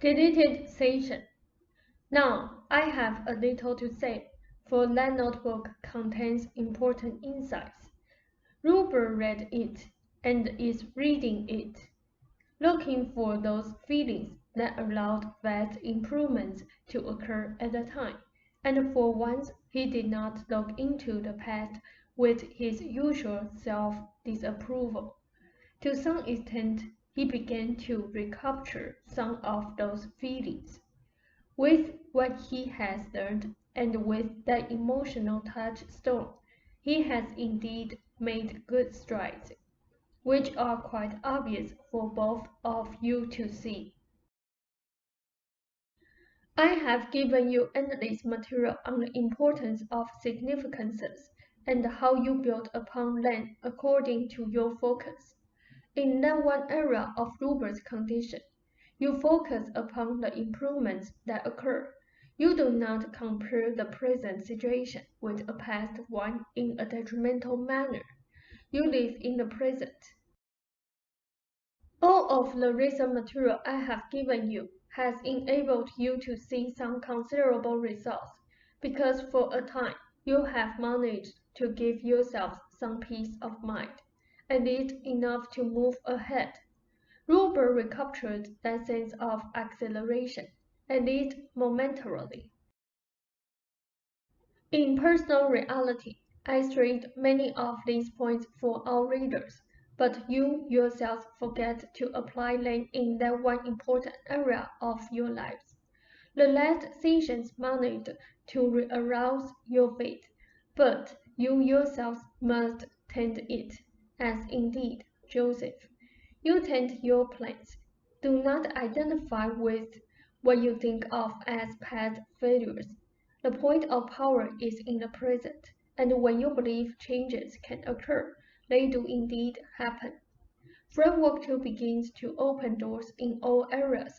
Deleted session. Now, I have a little to say, for that notebook contains important insights. Ruber read it and is reading it, looking for those feelings that allowed vast improvements to occur at the time, and for once he did not look into the past with his usual self-disapproval. To some extent, he began to recapture some of those feelings. With what he has learned and with that emotional touchstone, he has indeed made good strides, which are quite obvious for both of you to see. I have given you endless material on the importance of significances and how you build upon them according to your focus. In that one area of Ruber's condition, you focus upon the improvements that occur. You do not compare the present situation with a past one in a detrimental manner. You live in the present. All of the recent material I have given you has enabled you to see some considerable results, because for a time you have managed to give yourselves some peace of mind, at least enough to move ahead. Ruber recaptured that sense of acceleration, at least momentarily. In personal reality, I stressed many of these points for our readers, but you yourselves forget to apply them in that one important area of your lives. The last sessions managed to re-arouse your faith, but you yourselves must tend it, as indeed Joseph. You tend your plans. Do not identify with what you think of as past failures. The point of power is in the present, and when you believe changes can occur, they do indeed happen. Framework 2 begins to open doors in all areas,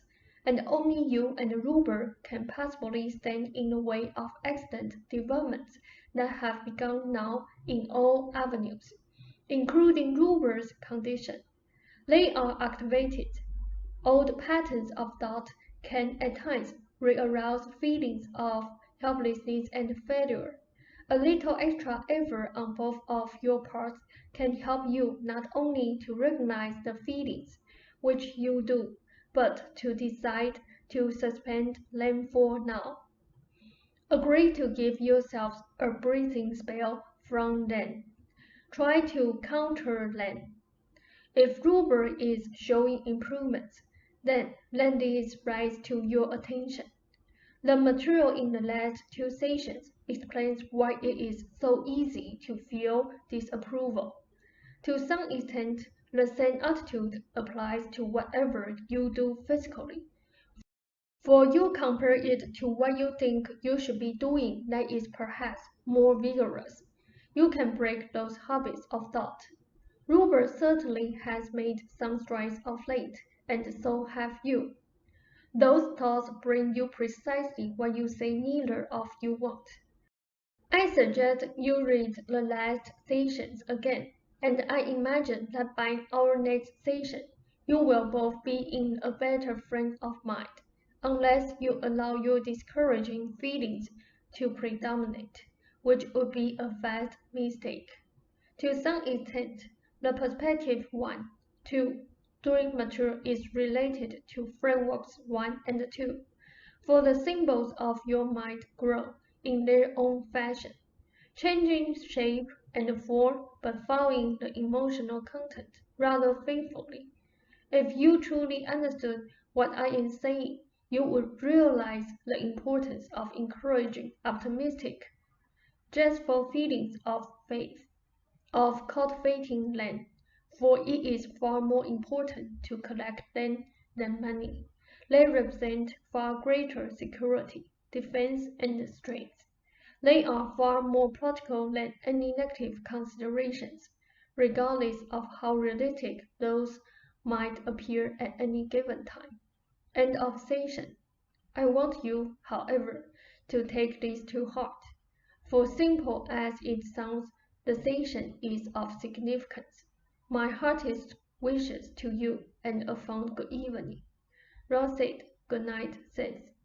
and only you and Ruber can possibly stand in the way of excellent developments that have begun now in all avenues, including Ruber's condition. They are activated. Old patterns of thought can at times re-arouse feelings of helplessness and failure. A little extra effort on both of your parts can help you not only to recognize the feelings, which you do, but to decide to suspend them for now. Agree to give yourselves a breathing spell from them. Try to counter them. If Ruber is showing improvements, then let this rise to your attention. The material in the last two sessions explains why it is so easy to feel disapproval. To some extent, the same attitude applies to whatever you do physically. For you compare it to what you think you should be doing that is perhaps more vigorous. You can break those habits of thought. Ruber certainly has made some strides of late, and so have you. Those thoughts bring you precisely what you say neither of you want. I suggest you read the last sessions again, and I imagine that by our next session, you will both be in a better frame of mind, unless you allow your discouraging feelings to predominate, which would be a vast mistake. To some extent, the perspective 1, 2, 3 material is related to frameworks 1 and 2, for the symbols of your mind grow in their own fashion, changing shape and form but following the emotional content rather faithfully. If you truly understood what I am saying, you would realize the importance of encouraging optimistic, jestful feelings of faith, of cultivating them, for it is far more important to collect them than money. They represent far greater security, defense, and strength. They are far more practical than any negative considerations, regardless of how realistic those might appear at any given time. End of session. I want you, however, to take this to heart, for simple as it sounds, the session is of significance. My heartiest wishes to you and a fond good evening. Ross said, Good night, sis.